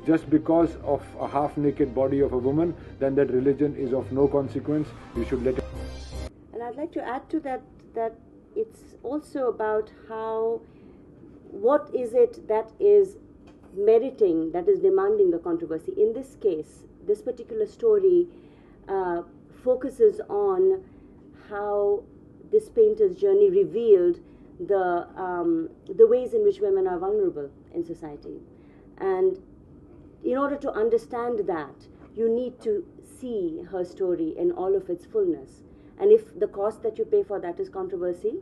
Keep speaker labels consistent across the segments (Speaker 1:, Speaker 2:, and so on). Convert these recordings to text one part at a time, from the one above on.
Speaker 1: just because of a half-naked body of a woman, then that religion is of no consequence. You should let it.
Speaker 2: And I'd like to add to that it's also about what is it that is meriting, that is demanding the controversy. In this case, this particular story focuses on how this painter's journey revealed the ways in which women are vulnerable in society. And in order to understand that, you need to see her story in all of its fullness. And if the cost that you pay for that is controversy,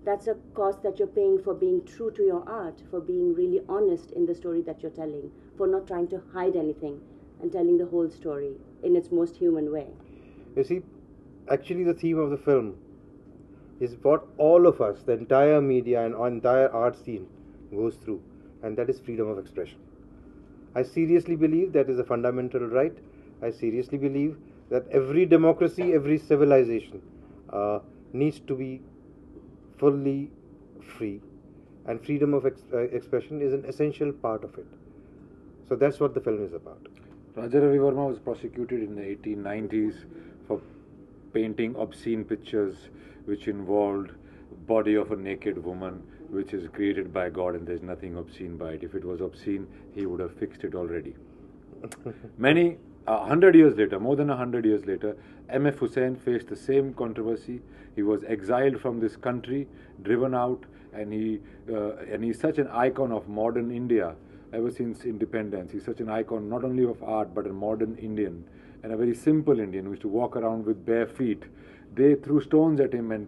Speaker 2: that's a cost that you're paying for being true to your art, for being really honest in the story that you're telling, for not trying to hide anything and telling the whole story in its most human way.
Speaker 3: You see, actually the theme of the film is what all of us, the entire media and our entire art scene goes through, and that is freedom of expression. I seriously believe that is a fundamental right. I seriously believe that every democracy, every civilization needs to be fully free, and freedom of expression is an essential part of it. So that's what the film is about.
Speaker 1: Raja Ravi Verma was prosecuted in the 1890s for painting obscene pictures which involved body of a naked woman, which is created by God, and there's nothing obscene by it. If it was obscene, he would have fixed it already. Many 100 years later, more than 100 years later, M.F. Hussain faced the same controversy. He was exiled from this country, driven out, and he's such an icon of modern India ever since independence. He's such an icon not only of art but a modern Indian, and a very simple Indian who used to walk around with bare feet. They threw stones at him and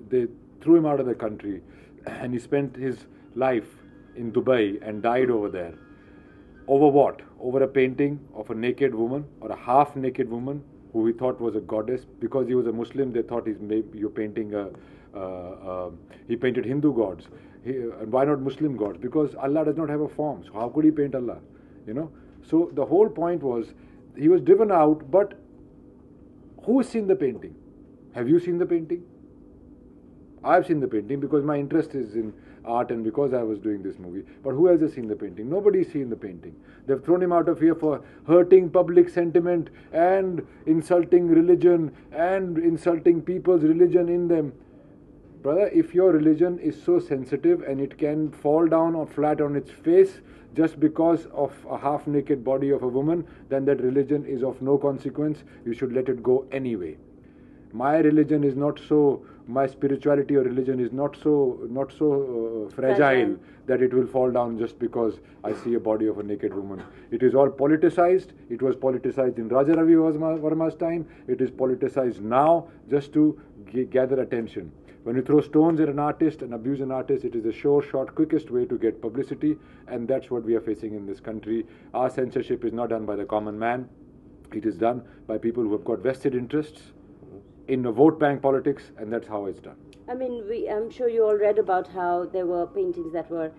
Speaker 1: they threw him out of the country, and he spent his life in Dubai and died over there. Over what? Over a painting of a naked woman or a half-naked woman who he thought was a goddess. Because he was a Muslim, they thought you're painting he painted Hindu gods. And why not Muslim gods? Because Allah does not have a form. So how could he paint Allah? So the whole point was he was driven out. But who's seen the painting? Have you seen the painting? I've seen the painting because my interest is in art and because I was doing this movie. But who else has seen the painting? Nobody's seen the painting. They've thrown him out of here for hurting public sentiment and insulting religion and insulting people's religion in them. Brother, if your religion is so sensitive and it can fall down or flat on its face just because of a half-naked body of a woman, then that religion is of no consequence. You should let it go anyway. My religion is not so, my spirituality or religion is not so fragile that it will fall down just because I see a body of a naked woman. It is all politicized. It was politicized in Raja Ravi Verma's time. It is politicized now just to gather attention. When you throw stones at an artist and abuse an artist, it is the sure, short, quickest way to get publicity, and that's what we are facing in this country. Our censorship is not done by the common man. It is done by people who have got vested interests in the vote bank politics, and that's how it's done.
Speaker 2: I mean, I'm sure you all read about how there were paintings that were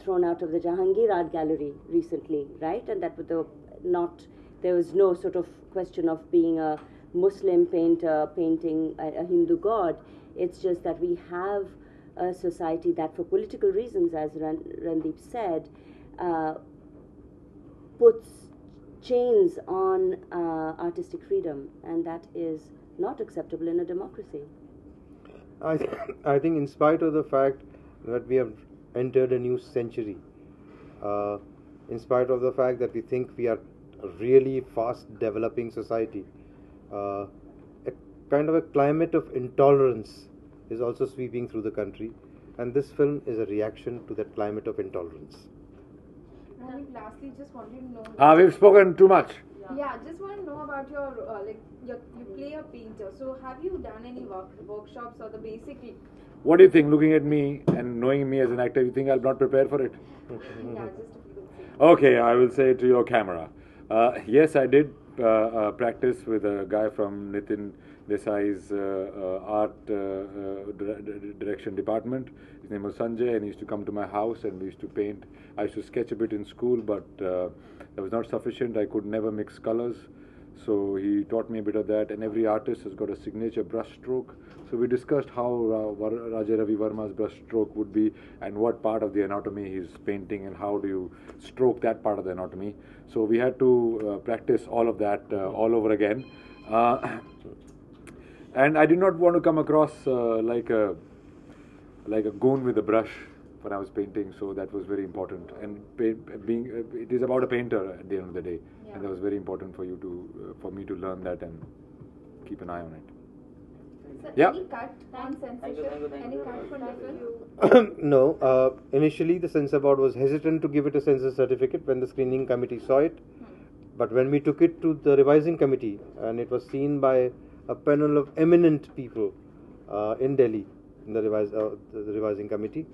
Speaker 2: thrown out of the Jahangir Art Gallery recently, right? And that there was no sort of question of being a Muslim painter painting a Hindu god. It's just that we have a society that, for political reasons, as Randeep said, puts chains on artistic freedom, and that is not acceptable in a democracy.
Speaker 3: I think in spite of the fact that we have entered a new century, in spite of the fact that we think we are a really fast developing society, a kind of a climate of intolerance is also sweeping through the country, and this film is a reaction to that climate of intolerance.
Speaker 4: Lastly, just wanted to know.
Speaker 1: We've spoken too much.
Speaker 4: Yeah, just want to know about your you play a painter. So have you done any workshops or the basic?
Speaker 1: What do you think? Looking at me and knowing me as an actor, you think I'll not prepare for it?
Speaker 4: Yeah, just if you could say.
Speaker 1: Okay, I will say to your camera. Yes, I did practice with a guy from Nitin Desai's art direction department. His name was Sanjay, and he used to come to my house and we used to paint. I used to sketch a bit in school, but that was not sufficient. I could never mix colors. So he taught me a bit of that, and every artist has got a signature brush stroke. So we discussed how Raja Ravi Verma's brush stroke would be, and what part of the anatomy he's painting, and how do you stroke that part of the anatomy. So we had to practice all of that all over again. And I did not want to come across like a goon with a brush when I was painting, so that was very important. And it is about a painter at the end of the day, and that was very important for me to learn that and keep an eye on it.
Speaker 4: So
Speaker 1: Yeah.
Speaker 4: any cut on censorship? Any cut from the film?
Speaker 3: No, initially the censor board was hesitant to give it a censor certificate when the screening committee saw it. But when we took it to the revising committee and it was seen by a panel of eminent people in Delhi, in the revising committee,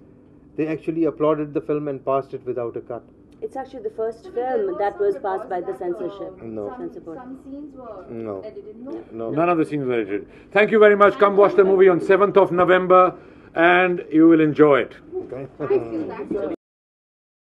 Speaker 3: they actually applauded the film and passed it without a cut.
Speaker 2: It's actually the first
Speaker 4: So there
Speaker 2: film that
Speaker 4: some
Speaker 2: was
Speaker 4: reports
Speaker 2: passed by the
Speaker 4: that,
Speaker 2: censorship.
Speaker 3: No.
Speaker 2: Censor board.
Speaker 4: Some scenes were
Speaker 3: No.
Speaker 4: edited. No.
Speaker 3: No.
Speaker 1: None of the scenes were edited. Thank you very much. Come watch the movie on 7th of November, and you will enjoy it.
Speaker 3: Okay.
Speaker 4: Thank you. Thanks.